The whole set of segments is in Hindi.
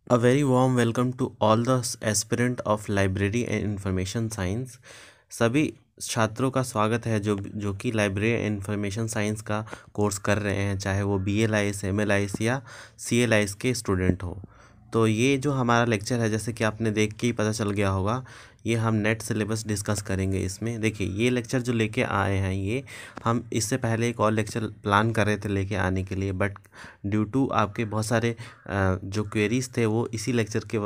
A very warm welcome to all the aspirant of library and information science। सभी छात्रों का स्वागत है जो कि लाइब्रेरी एंड इंफॉर्मेशन साइंस का कोर्स कर रहे हैं, चाहे वो BLIS, MLIS या CLIS के स्टूडेंट हो। तो ये जो हमारा लेक्चर है, जैसे कि आपने देख के ही पता चल गया होगा, ये हम नेट सिलेबस डिस्कस करेंगे इसमें। देखिए, ये लेक्चर जो लेके आए हैं, ये हम इससे पहले एक और लेक्चर प्लान कर रहे थे लेके आने के लिए, बट ड्यू टू आपके बहुत सारे जो क्वेरीज थे वो इसी लेक्चर के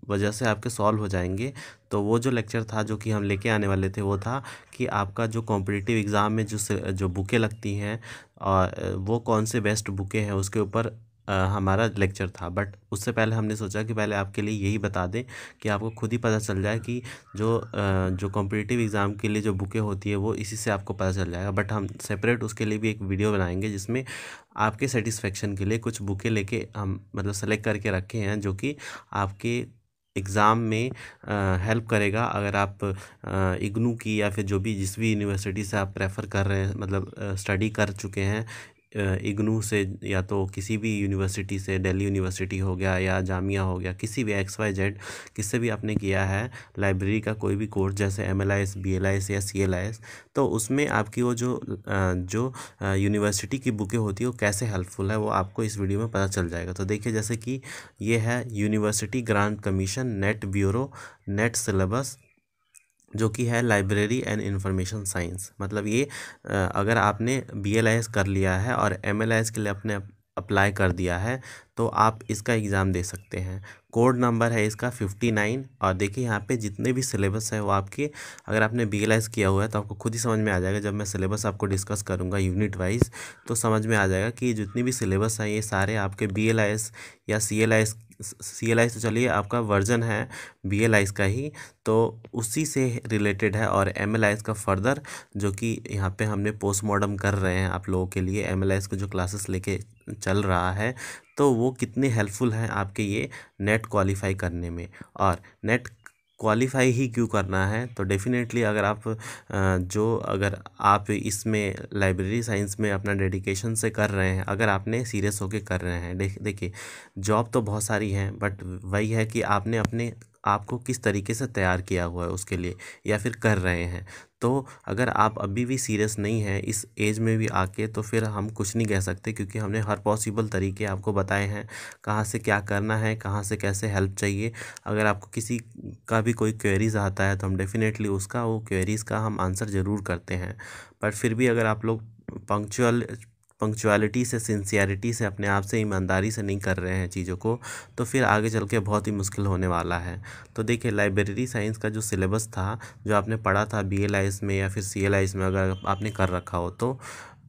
वजह से आपके सॉल्व हो जाएंगे। तो वो जो लेक्चर था जो कि हम लेके आने वाले थे वो था कि आपका जो कॉम्पिटिटिव एग्ज़ाम में जो बुकें लगती हैं और वो कौन से बेस्ट बुकें हैं उसके ऊपर हमारा लेक्चर था। बट उससे पहले हमने सोचा कि पहले आपके लिए यही बता दें कि आपको खुद ही पता चल जाए कि जो कॉम्पिटिटिव एग्ज़ाम के लिए जो बुकें होती है वो इसी से आपको पता चल जाएगा। बट हम सेपरेट उसके लिए भी एक वीडियो बनाएंगे जिसमें आपके सेटिस्फेक्शन के लिए कुछ बुकें लेके हम मतलब सेलेक्ट करके रखे हैं जो कि आपके एग्ज़ाम में हेल्प करेगा। अगर आप इग्नू की या फिर जो भी जिस भी यूनिवर्सिटी से आप प्रेफर कर रहे हैं, मतलब स्टडी कर चुके हैं इग्नू से, या तो किसी भी यूनिवर्सिटी से, दिल्ली यूनिवर्सिटी हो गया या जामिया हो गया, किसी भी XYZ किससे भी आपने किया है लाइब्रेरी का कोई भी कोर्स, जैसे MLIS, BLIS या CLIS, तो उसमें आपकी वो जो यूनिवर्सिटी की बुकें होती है वो कैसे हेल्पफुल है वो आपको इस वीडियो में पता चल जाएगा। तो देखिए, जैसे कि ये है university grant commission net bureau net syllabus, जो कि है लाइब्रेरी एंड इंफॉर्मेशन साइंस। मतलब ये अगर आपने BLIS कर लिया है और MLIS के लिए अपने अप्लाई कर दिया है तो आप इसका एग्ज़ाम दे सकते हैं। कोड नंबर है इसका 59। और देखिए, यहाँ पे जितने भी सिलेबस है वो आपके, अगर आपने BLIS किया हुआ है तो आपको खुद ही समझ में आ जाएगा। जब मैं सिलेबस आपको डिस्कस करूँगा यूनिट वाइज तो समझ में आ जाएगा कि जितनी भी सिलेबस है ये सारे आपके BLIS या CLIS तो चलिए आपका वर्जन है BLIS का ही, तो उसी से रिलेटेड है। और MLIS का फर्दर जो कि यहाँ पे हमने पोस्टमार्टम कर रहे हैं आप लोगों के लिए, MLIS को जो क्लासेस लेके चल रहा है, तो वो कितने हेल्पफुल हैं आपके ये नेट क्वालिफाई करने में। और नेट क्वालिफाई ही क्यों करना है, तो डेफिनेटली अगर आप इसमें लाइब्रेरी साइंस में अपना डेडिकेशन से कर रहे हैं, अगर आपने सीरियस होके कर रहे हैं, देखिए जॉब तो बहुत सारी हैं, बट वही है कि आपने अपने आपको किस तरीके से तैयार किया हुआ है उसके लिए या फिर कर रहे हैं। तो अगर आप अभी भी सीरियस नहीं हैं इस एज में भी आके, तो फिर हम कुछ नहीं कह सकते, क्योंकि हमने हर पॉसिबल तरीके आपको बताए हैं कहाँ से क्या करना है, कहाँ से कैसे हेल्प चाहिए। अगर आपको किसी का भी कोई क्वेरीज आता है तो हम डेफिनेटली वो क्वेरीज़ का हम आंसर ज़रूर करते हैं। पर फिर भी अगर आप लोग पंक्चुअलिटी से, सिंसियरिटी से, अपने आप से ईमानदारी से नहीं कर रहे हैं चीज़ों को, तो फिर आगे चल के बहुत ही मुश्किल होने वाला है। तो देखिए, लाइब्रेरी साइंस का जो सिलेबस था, जो आपने पढ़ा था BLIS में या फिर CLIS में, अगर आपने कर रखा हो तो,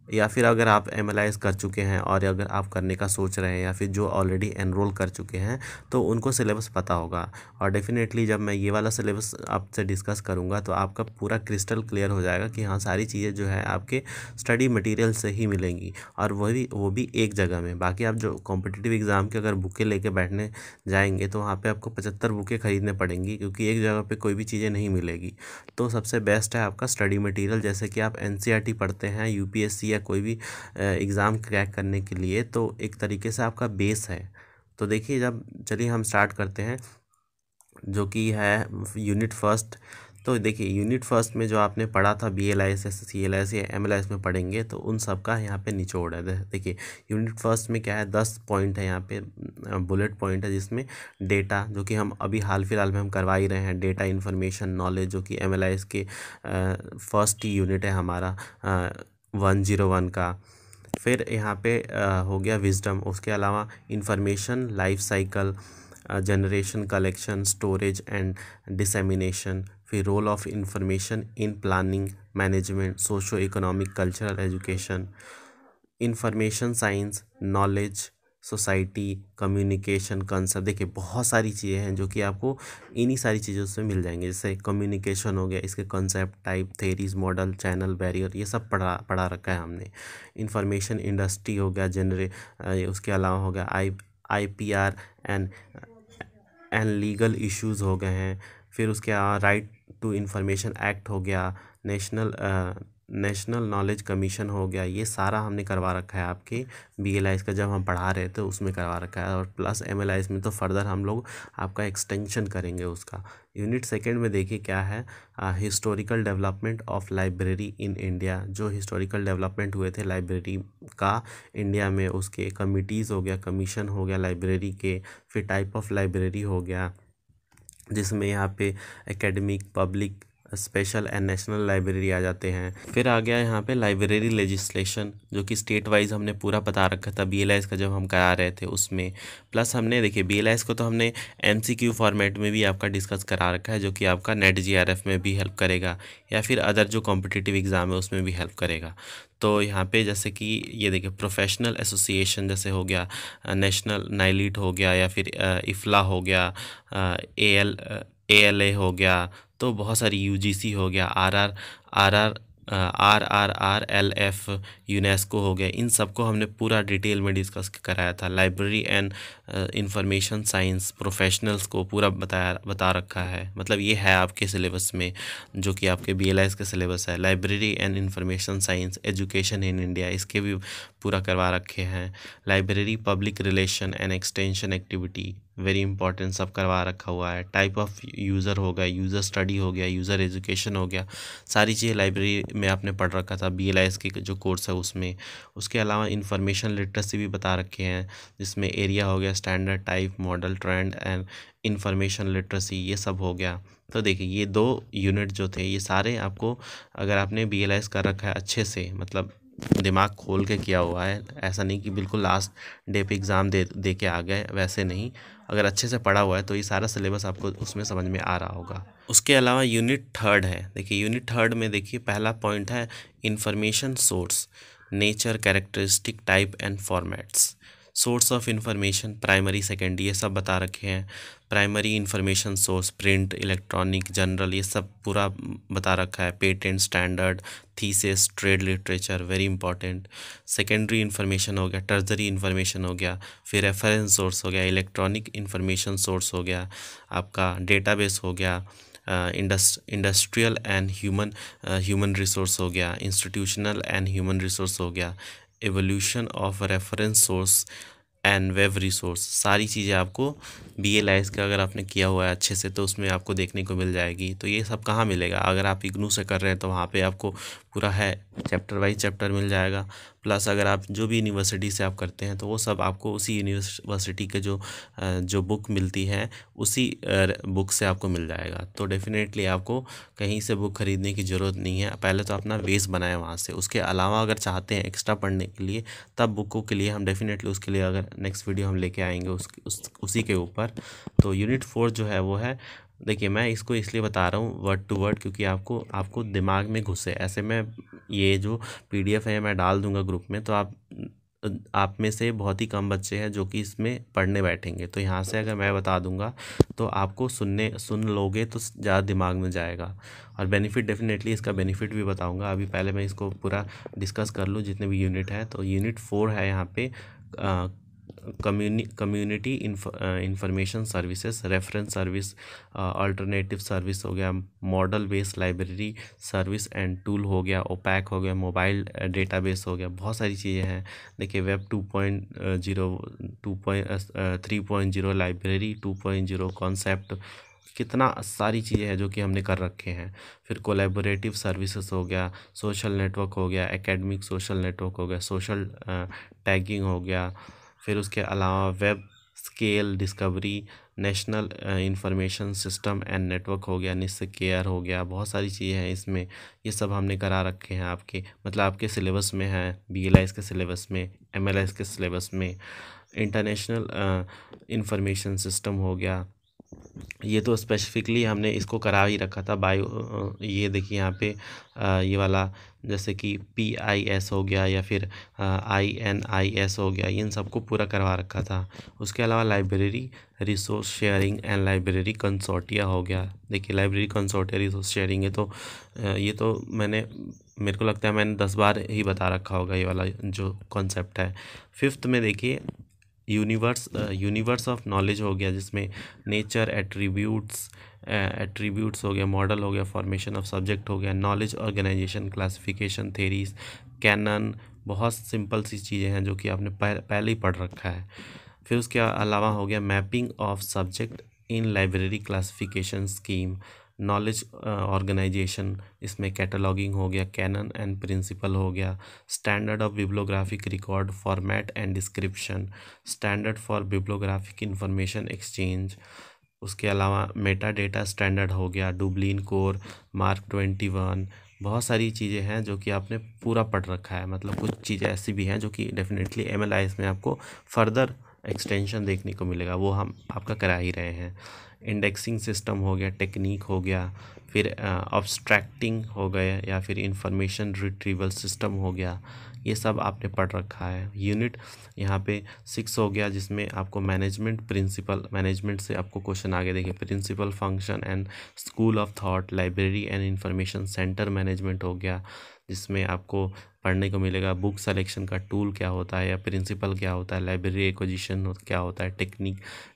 या फिर अगर आप MLIS कर चुके हैं और अगर आप करने का सोच रहे हैं, या फिर जो ऑलरेडी एनरोल कर चुके हैं, तो उनको सिलेबस पता होगा। और डेफिनेटली जब मैं ये वाला सिलेबस आपसे डिस्कस करूँगा तो आपका पूरा क्रिस्टल क्लियर हो जाएगा कि हाँ, सारी चीज़ें जो है आपके स्टडी मटेरियल से ही मिलेंगी, और वो भी एक जगह में। बाकी आप जो कॉम्पिटिटिव एग्ज़ाम के अगर बुकें लेके बैठने जाएंगे तो वहाँ पे आपको 75 बुकें खरीदने पड़ेंगी, क्योंकि एक जगह पे कोई भी चीज़ें नहीं मिलेगी। तो सबसे बेस्ट है आपका स्टडी मटेरियल। जैसे कि आप NCERT पढ़ते हैं UPSC या कोई भी एग्ज़ाम क्रैक करने के लिए, तो एक तरीके से आपका बेस है। तो देखिए, जब चलिए हम स्टार्ट करते हैं जो कि है यूनिट फर्स्ट। तो देखिए, यूनिट फर्स्ट में जो आपने पढ़ा था BLIS, CLIS या MLIS में पढ़ेंगे, तो उन सब का यहाँ पे निचोड़ है। देखिए, यूनिट फर्स्ट में क्या है, 10 पॉइंट है यहाँ पे, बुलेट पॉइंट है, जिसमें डेटा, जो कि हम अभी हाल फिलहाल में हम करवा ही रहे हैं, डेटा इन्फॉर्मेशन नॉलेज, जो कि MLIS के फर्स्ट ही यूनिट है हमारा 101 का। फिर यहाँ पे हो गया विजडम। उसके अलावा information life cycle, generation, collection, storage and dissemination. फिर role of information in planning, management, socio economic, cultural education, information science, knowledge, society, communication, concept. देखिए, बहुत सारी चीज़ें हैं जो कि आपको इन्हीं सारी चीज़ों से मिल जाएंगे। जैसे कम्युनिकेशन हो गया, इसके concept, type, theories, model, channel, barrier, ये सब पढ़ा पढ़ा रखा है हमने। इंफॉर्मेशन इंडस्ट्री हो गया, उसके अलावा हो गया IPR एंड लीगल इश्यूज हो गए हैं। फिर उसके अलावा राइट टू इंफॉर्मेशन एक्ट हो गया, नेशनल नेशनल नॉलेज कमीशन हो गया, ये सारा हमने करवा रखा है आपके BLIS का, जब हम पढ़ा रहे थे उसमें करवा रखा है। और प्लस MLIS में तो फर्दर हम लोग आपका एक्सटेंशन करेंगे उसका। यूनिट सेकंड में देखिए क्या है, historical development of library in India. जो हिस्टोरिकल डेवलपमेंट हुए थे लाइब्रेरी का इंडिया में, उसके कमिटीज़ हो गया, कमीशन हो गया लाइब्रेरी के, फिर टाइप ऑफ लाइब्रेरी हो गया, जिसमें यहाँ पे academic, public, special and national library आ जाते हैं। फिर आ गया यहाँ पे लाइब्रेरी लेजिस्लेशन, जो कि स्टेट वाइज हमने पूरा बता रखा था BLIS का जब हम करा रहे थे उसमें। प्लस हमने देखिए BLIS को तो हमने MCQ फॉर्मेट में भी आपका डिस्कस करा रखा है, जो कि आपका नेट GRF में भी हेल्प करेगा, या फिर अदर जो कॉम्पिटिटिव एग्ज़ाम है उसमें भी हेल्प करेगा। तो यहाँ पे जैसे कि ये देखिए प्रोफेशनल एसोसिएशन जैसे हो गया, नेशनल नाइलिट हो गया, या फिर इफ्ला हो गया, ALA हो गया, तो बहुत सारी UGC हो गया, RRLF, यूनेस्को हो गया, इन सबको हमने पूरा डिटेल में डिस्कस कराया था। Library and information science professionals को पूरा बता रखा है, मतलब ये है आपके सिलेबस में, जो कि आपके BLIS के सिलेबस है। Library and information science education in India, इसके भी पूरा करवा रखे हैं। Library public relation and extension activity, very important, सब करवा रखा हुआ है। टाइप ऑफ यूज़र हो गया, यूज़र स्टडी हो गया, यूज़र एजुकेशन हो गया, सारी चीज़ें लाइब्रेरी में आपने पढ़ रखा था BLIS के जो कोर्स है उसमें। उसके अलावा इंफॉर्मेशन लिटरेसी भी बता रखे हैं, जिसमें एरिया हो गया, standard, type, model, trend and information literacy, ये सब हो गया। तो देखिए ये 2 यूनिट जो थे ये सारे आपको, अगर आपने BLIS कर रखा है अच्छे से, मतलब दिमाग खोल के किया हुआ है, ऐसा नहीं कि बिल्कुल लास्ट डे पे एग्ज़ाम दे के आ गए, वैसे नहीं, अगर अच्छे से पढ़ा हुआ है तो ये सारा सिलेबस आपको उसमें समझ में आ रहा होगा। उसके अलावा यूनिट थर्ड है, देखिए यूनिट थर्ड में देखिए पहला पॉइंट है information source, nature, characteristic, type and formats. Source of information primary, secondary, ये सब बता रखे हैं। Primary information source print, electronic, general, ये सब पूरा बता रखा है। Patent, standard, thesis, trade literature, very important. Secondary information हो गया, टर्जरी इंफॉर्मेशन हो गया, फिर रेफरेंस सोर्स हो गया, इलेक्ट्रॉनिक इंफॉर्मेशन सोर्स हो गया, आपका डेटाबेस हो गया, इंडस्ट्रियल एंड ह्यूमन रिसोर्स हो गया, इंस्टीट्यूशनल एंड ह्यूमन रिसोर्स हो गया, evolution of reference source and web resource. सारी चीज़ें आपको BLIS का अगर आपने किया हुआ है अच्छे से तो उसमें आपको देखने को मिल जाएगी। तो ये सब कहाँ मिलेगा, अगर आप इग्नू से कर रहे हैं तो वहाँ पे आपको पूरा है, चैप्टर वाइज चैप्टर मिल जाएगा। प्लस अगर आप जो भी यूनिवर्सिटी से आप करते हैं तो वो सब आपको उसी यूनिवर्सिटी के जो बुक मिलती है उसी बुक से आपको मिल जाएगा। तो डेफिनेटली आपको कहीं से बुक खरीदने की ज़रूरत नहीं है, पहले तो अपना बेस बनाए वहाँ से। उसके अलावा अगर चाहते हैं एक्स्ट्रा पढ़ने के लिए, तब बुकों के लिए हम डेफिनेटली उसके लिए अगर नेक्स्ट वीडियो हम लेके आएंगे उसी के ऊपर। तो यूनिट 4 जो है वो है, देखिए मैं इसको इसलिए बता रहा हूँ वर्ड टू वर्ड, क्योंकि आपको दिमाग में घुसे। ऐसे में ये जो PDF है मैं डाल दूंगा ग्रुप में, तो आप में से बहुत ही कम बच्चे हैं जो कि इसमें पढ़ने बैठेंगे। तो यहाँ से अगर मैं बता दूंगा तो आपको सुन लोगे तो ज़्यादा दिमाग में जाएगा। और बेनिफिट, डेफिनेटली इसका बेनिफिट भी बताऊंगा। अभी पहले मैं इसको पूरा डिस्कस कर लूँ जितने भी यूनिट है। तो यूनिट 4 है यहाँ पे community information services, reference service, alternative service हो गया, model based library service and tool हो गया, ओपैक हो गया, मोबाइल डेटाबेस हो गया, बहुत सारी चीज़ें हैं। देखिए वेब 2.0, 3.0, लाइब्रेरी 2.0 कॉन्सेप्ट, कितना सारी चीज़ें हैं जो कि हमने कर रखे हैं। फिर कोलैबोरेटिव सर्विसेज हो गया, सोशल नेटवर्क हो गया, एकेडमिक सोशल नेटवर्क हो गया, सोशल टैगिंग हो गया, फिर उसके अलावा web scale discovery, national information system and network हो गया, निस्स केयर हो गया, बहुत सारी चीज़ें हैं इसमें। ये सब हमने करा रखे हैं आपके, मतलब आपके सिलेबस में है, BLIS के सिलेबस में, MLIS के सिलेबस में। इंटरनेशनल इंफॉर्मेशन सिस्टम हो गया, ये तो स्पेसिफिकली हमने इसको करा ही रखा था। बायो, ये देखिए यहाँ पे ये वाला जैसे कि PIS हो गया, या फिर INIS हो गया, इन सबको पूरा करवा रखा था। उसके अलावा library resource sharing and library consortia हो गया। देखिए लाइब्रेरी कंसोर्टिया, रिसोर्स शेयरिंग है, तो ये तो मेरे को लगता है मैंने 10 बार ही बता रखा होगा ये वाला जो कॉन्सेप्ट है। 5th में देखिए यूनिवर्स ऑफ नॉलेज हो गया, जिसमें नेचर, एट्रीब्यूट्स, एट्रीब्यूट्स हो गया, मॉडल हो गया, फॉर्मेशन ऑफ सब्जेक्ट हो गया, knowledge organization, classification, theories, canon, बहुत सिंपल सी चीज़ें हैं जो कि आपने पहले ही पढ़ रखा है। फिर उसके अलावा हो गया mapping of subject in library classification scheme, knowledge organization, इसमें कैटलॉगिंग हो गया, कैनन एंड प्रिंसिपल हो गया, standard of bibliographic record format and description, standard for bibliographic information exchange. उसके अलावा मेटा डेटा स्टैंडर्ड हो गया, डुबलिन कोर, मार्क 21, बहुत सारी चीज़ें हैं जो कि आपने पूरा पढ़ रखा है। मतलब कुछ चीज़ें ऐसी भी हैं जो कि डेफिनेटली MLIS में आपको फर्दर एक्सटेंशन देखने को मिलेगा, वो हम आपका करा ही रहे हैं। इंडेक्सिंग सिस्टम हो गया, टेक्निक हो गया, फिर ऑब्स्ट्रैक्टिंग हो गए, या फिर इंफॉर्मेशन रिट्रीवल सिस्टम हो गया, ये सब आपने पढ़ रखा है। यूनिट यहाँ पे 6 हो गया, जिसमें आपको मैनेजमेंट प्रिंसिपल, मैनेजमेंट से आपको क्वेश्चन आगे देखिए, principle function and school of thought, library and information centre management हो गया, जिसमें आपको पढ़ने को मिलेगा बुक सेलेक्शन का टूल क्या होता है, या प्रिंसिपल क्या होता है, लाइब्रेरी एक्विजिशन क्या होता है,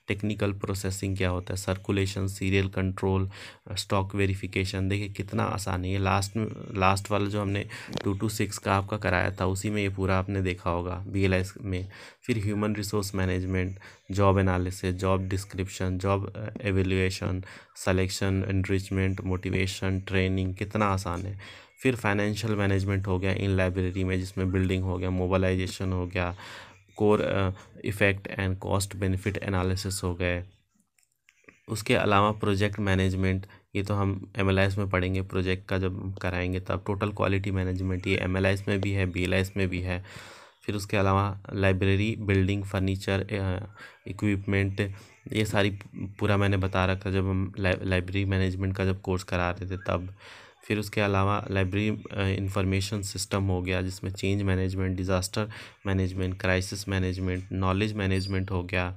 टेक्निकल प्रोसेसिंग क्या होता है, circulation, serial control, stock verification. देखिए कितना आसान है ये। लास्ट वाला जो हमने 2 to 6 का आपका कराया था, उसी में ये पूरा आपने देखा होगा BLS में। फिर human resource management, job analysis, job description, job evaluation, selection, enrichment, motivation, training, कितना आसान है। फिर फाइनेंशियल मैनेजमेंट हो गया इन लाइब्रेरी में, जिसमें बिल्डिंग हो गया, मोबालाइजेशन हो गया, core effect and cost benefit analysis हो गए। उसके अलावा प्रोजेक्ट मैनेजमेंट, ये तो हम MLIS में पढ़ेंगे, प्रोजेक्ट का जब कराएंगे तब। टोटल क्वालिटी मैनेजमेंट, ये MLIS में भी है, BLS में भी है। फिर उसके अलावा लाइब्रेरी बिल्डिंग, फर्नीचर, इक्विपमेंट, ये सारी पूरा मैंने बता रखा जब हम लाइब्रेरी मैनेजमेंट का जब कोर्स करा रहे थे तब। फिर उसके अलावा लाइब्रेरी इंफॉर्मेशन सिस्टम हो गया, जिसमें change management, disaster management, crisis management, knowledge management हो गया,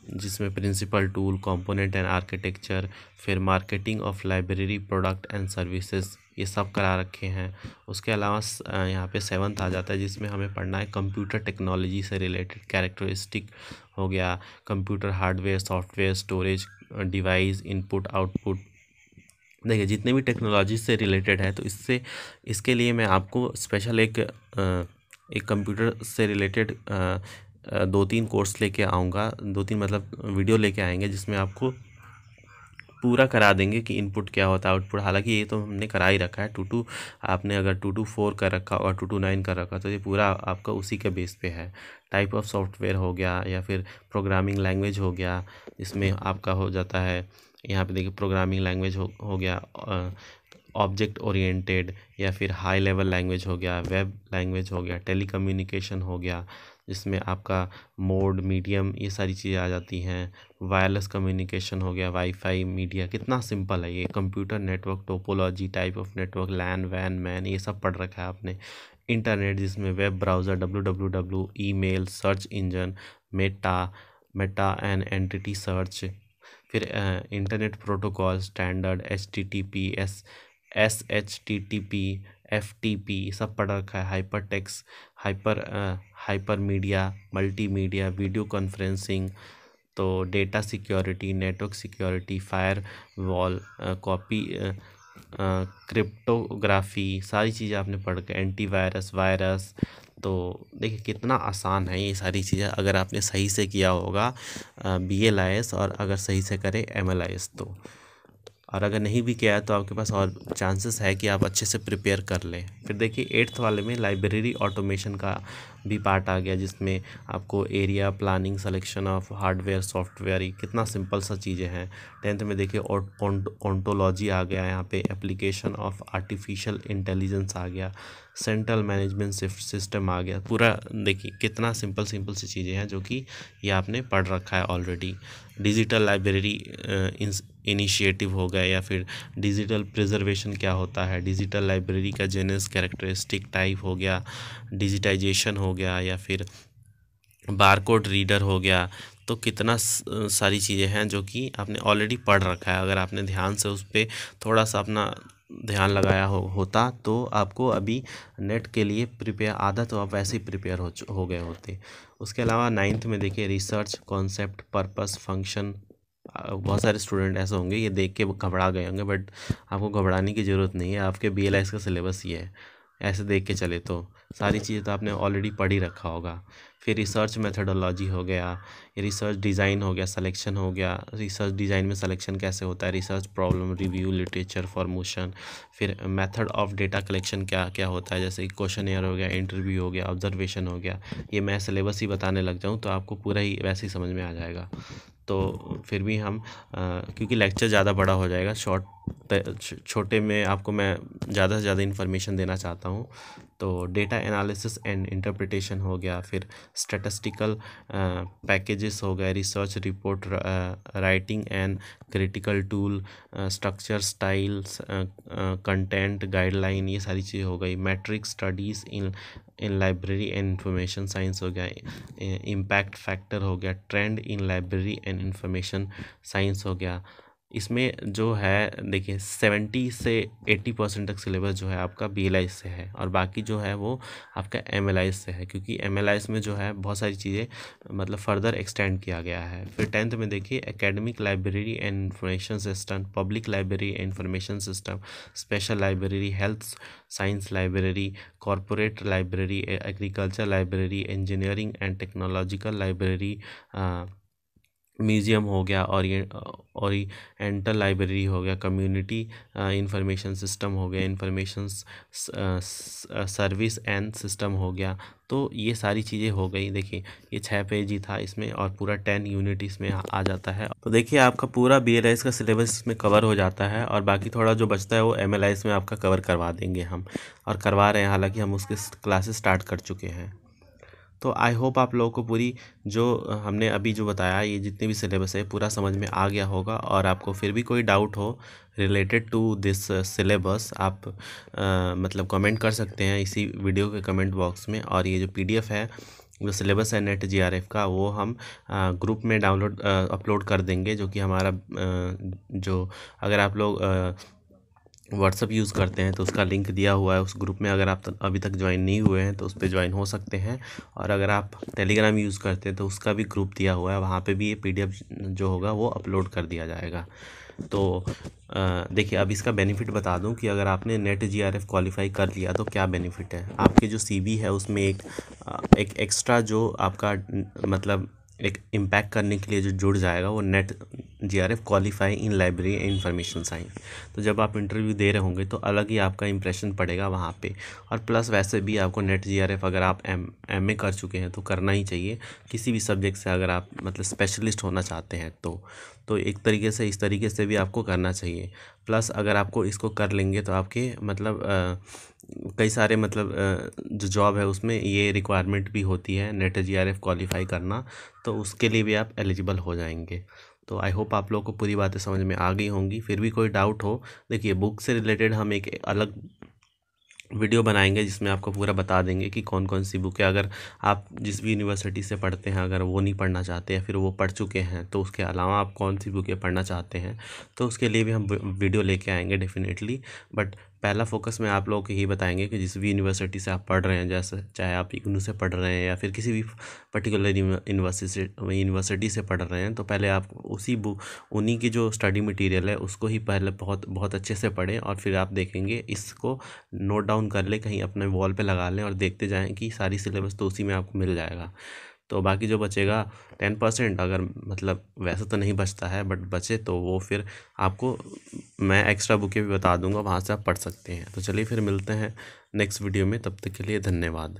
जिसमें principle tool, component and architecture, फिर marketing of library product and services, ये सब करा रखे हैं। उसके अलावा यहाँ पे 7th आ जाता है, जिसमें हमें पढ़ना है कंप्यूटर टेक्नोलॉजी से रिलेटेड कैरेक्टरिस्टिक हो गया, computer hardware, software, storage device, input output. देखिए जितने भी टेक्नोलॉजी से रिलेटेड है, तो इसके लिए मैं आपको स्पेशल एक कंप्यूटर से रिलेटेड 2-3 कोर्स लेके आऊँगा, 2-3 मतलब वीडियो लेके आएंगे, जिसमें आपको पूरा करा देंगे कि इनपुट क्या होता है, आउटपुट। हालांकि ये तो हमने करा ही रखा है, 2 आपने अगर 2 to 4 कर रखा और 2 to 9 कर रखा, तो ये पूरा आपका उसी के बेस पे है। टाइप ऑफ सॉफ्टवेयर हो गया, या फिर प्रोग्रामिंग लैंग्वेज हो गया, इसमें आपका हो जाता है, यहाँ पे देखिए प्रोग्रामिंग लैंग्वेज हो गया, ऑब्जेक्ट ओरिएंटेड, या फिर हाई लेवल लैंग्वेज हो गया, वेब लैंग्वेज हो गया, टेलीकम्युनिकेशन हो गया, जिसमें आपका मोड, मीडियम, ये सारी चीज़ें आ जाती हैं। वायरलेस कम्युनिकेशन हो गया, वाईफाई, मीडिया, कितना सिंपल है ये। Computer network topology, type of network, LAN, वैन, मैन, ये सब पढ़ रखा है आपने। इंटरनेट, जिसमें web browser, www, email, search engine, meta and entity search. फिर internet protocol standard, HTTP, SHTTP, FTP, सब पढ़ रखा है। Hypertext, hypermedia, multimedia, video conferencing, तो data security, network security, firewall, copy, cryptography, सारी चीज़ें आपने पढ़ के, एंटीवायरस, वायरस। तो देखिए कितना आसान है ये सारी चीज़ें, अगर आपने सही से किया होगा BLIS, और अगर सही से करें MLIS तो। और अगर नहीं भी किया है तो आपके पास और चांसेस है कि आप अच्छे से प्रिपेयर कर लें। फिर देखिए 8th वाले में लाइब्रेरी ऑटोमेशन का भी पार्ट आ गया, जिसमें आपको area planning, selection of hardware, software, ये कितना सिंपल सा चीज़ें हैं। 10th में देखिए ओंटोलॉजी आ गया, यहाँ पे एप्लीकेशन ऑफ आर्टिफिशियल इंटेलिजेंस आ गया, सेंट्रल मैनेजमेंट सिस्टम आ गया। पूरा देखिए कितना सिंपल सी चीज़ें हैं जो कि ये आपने पढ़ रखा है ऑलरेडी। डिजिटल लाइब्रेरी इनिशिएटिव हो गया, या फिर डिजिटल प्रिजर्वेशन क्या होता है, डिजिटल लाइब्रेरी का जेनस, कैरेक्टरिस्टिक, टाइप हो गया, डिजिटाइजेशन हो गया, या फिर बारकोड रीडर हो गया। तो कितना सारी चीज़ें हैं जो कि आपने ऑलरेडी पढ़ रखा है। अगर आपने ध्यान से उस पर थोड़ा सा अपना ध्यान लगाया होता तो आपको अभी नेट के लिए प्रिपेयर, आधा तो आप वैसे ही प्रिपेयर हो गए होते। उसके अलावा 9th में देखिए रिसर्च, कॉन्सेप्ट, पर्पस, फंक्शन बहुत सारे स्टूडेंट ऐसे होंगे ये देख के घबरा गए होंगे, बट आपको घबराने की ज़रूरत नहीं है। आपके BLIS का सिलेबस ये है, ऐसे देख के चले तो सारी चीज़ें तो आपने ऑलरेडी पढ़ ही रखा होगा। फिर रिसर्च मेथडोलॉजी हो गया, रिसर्च डिज़ाइन हो गया, सिलेक्शन हो गया, रिसर्च डिज़ाइन में सिलेक्शन कैसे होता है, research problem review, literature formation, फिर मेथड ऑफ डेटा कलेक्शन क्या क्या होता है, जैसे क्वेश्चन हो गया, इंटरव्यू हो गया, ऑब्जर्वेशन हो गया। ये मैं सिलेबस ही बताने लग जाऊँ तो आपको पूरा ही वैसे ही समझ में आ जाएगा। तो फिर भी हम क्योंकि लेक्चर ज़्यादा बड़ा हो जाएगा, छोटे में आपको मैं ज़्यादा से ज़्यादा इन्फॉर्मेशन देना चाहता हूँ। तो डेटा एनालिसिस एंड इंटरप्रिटेशन हो गया, फिर स्टैटिस्टिकल पैकेजेस हो गए, research report writing and critical tool, structure styles, content guideline, ये सारी चीज़ें हो गई। Metric studies in library and information science हो गया, इम्पैक्ट फैक्टर हो गया, trend in library and information science हो गया। इसमें जो है देखिए 70 से 80% तक सिलेबस जो है आपका BLIS से है, और बाकी जो है वो आपका MLIS से है, क्योंकि MLIS में जो है बहुत सारी चीज़ें मतलब फर्दर एक्सटेंड किया गया है। फिर 10th में देखिए academic library and information system, public library and information system, special library, health science library, corporate library, agriculture library, engineering and technological library, museum हो गया, ओरिएंटल लाइब्रेरी हो गया, कम्युनिटी इंफॉर्मेशन सिस्टम हो गया, इंफॉर्मेशन सर्विस एंड सिस्टम हो गया। तो ये सारी चीज़ें हो गई। देखिए ये 6 पेज ही था इसमें, और पूरा 10 यूनिट इसमें आ जाता है। तो देखिए आपका पूरा BLIS का सिलेबस इसमें कवर हो जाता है, और बाकी थोड़ा जो बचता है वो MLIS में आपका कवर करवा देंगे हम, और करवा रहे हैं, हालांकि हम उसके क्लासेस स्टार्ट कर चुके हैं। तो आई होप आप लोगों को पूरी जो हमने अभी जो बताया, ये जितने भी सिलेबस है पूरा समझ में आ गया होगा। और आपको फिर भी कोई डाउट हो रिलेटेड टू दिस सिलेबस, आप मतलब कमेंट कर सकते हैं इसी वीडियो के कमेंट बॉक्स में। और ये जो PDF है, जो सिलेबस है NET JRF का, वो हम ग्रुप में डाउनलोड अपलोड कर देंगे, जो कि हमारा जो अगर आप लोग व्हाट्सअप यूज़ करते हैं तो उसका लिंक दिया हुआ है उस ग्रुप में। अगर आप अभी तक ज्वाइन नहीं हुए हैं तो उस पर ज्वाइन हो सकते हैं। और अगर आप टेलीग्राम यूज़ करते हैं तो उसका भी ग्रुप दिया हुआ है, वहाँ पे भी ये PDF जो होगा वो अपलोड कर दिया जाएगा। तो देखिए अब इसका बेनिफिट बता दूं कि अगर आपने NET JRF क्वालिफाई कर लिया तो क्या बेनिफिट है। आपके जो CV है उसमें एक एक्स्ट्रा जो आपका मतलब एक इम्पैक्ट करने के लिए जो जुड़ जाएगा, वो NET JRF qualify in library and information science. तो जब आप इंटरव्यू दे रहे होंगे तो अलग ही आपका इंप्रेशन पड़ेगा वहाँ पे। और प्लस वैसे भी आपको NET JRF अगर आप MA कर चुके हैं तो करना ही चाहिए, किसी भी सब्जेक्ट से अगर आप मतलब स्पेशलिस्ट होना चाहते हैं तो एक तरीके से इस तरीके से भी आपको करना चाहिए। प्लस अगर आपको इसको कर लेंगे तो आपके मतलब कई सारे मतलब जो जॉब है उसमें ये रिक्वायरमेंट भी होती है NET JRF क्वालिफाई करना, तो उसके लिए भी आप एलिजिबल हो जाएंगे। तो आई होप आप लोगों को पूरी बातें समझ में आ गई होंगी। फिर भी कोई डाउट हो, देखिए बुक से रिलेटेड हम एक अलग वीडियो बनाएंगे जिसमें आपको पूरा बता देंगे कि कौन कौन सी बुक है। अगर आप जिस भी यूनिवर्सिटी से पढ़ते हैं, अगर वो नहीं पढ़ना चाहते या फिर वो पढ़ चुके हैं, तो उसके अलावा आप कौन सी बुकें पढ़ना चाहते हैं, तो उसके लिए भी हम वीडियो लेके आएंगे डेफिनेटली। बट पहला फोकस में आप लोगों को यही बताएंगे कि जिस भी यूनिवर्सिटी से आप पढ़ रहे हैं, जैसे चाहे आप IGNOU से पढ़ रहे हैं या फिर किसी भी पर्टिकुलर यूनिवर्सिटी से पढ़ रहे हैं, तो पहले आप उन्हीं की जो स्टडी मटेरियल है उसको ही पहले बहुत बहुत अच्छे से पढ़ें, और फिर आप देखेंगे इसको नोट डाउन कर ले, कहीं अपने वॉल पे लगा लें और देखते जाएं कि सारी सिलेबस तो उसी में आपको मिल जाएगा। तो बाकी जो बचेगा 10%, अगर मतलब वैसे तो नहीं बचता है बट बचे तो वो फिर आपको मैं एक्स्ट्रा बुकें भी बता दूंगा, वहाँ से आप पढ़ सकते हैं। तो चलिए फिर मिलते हैं नेक्स्ट वीडियो में, तब तक के लिए धन्यवाद।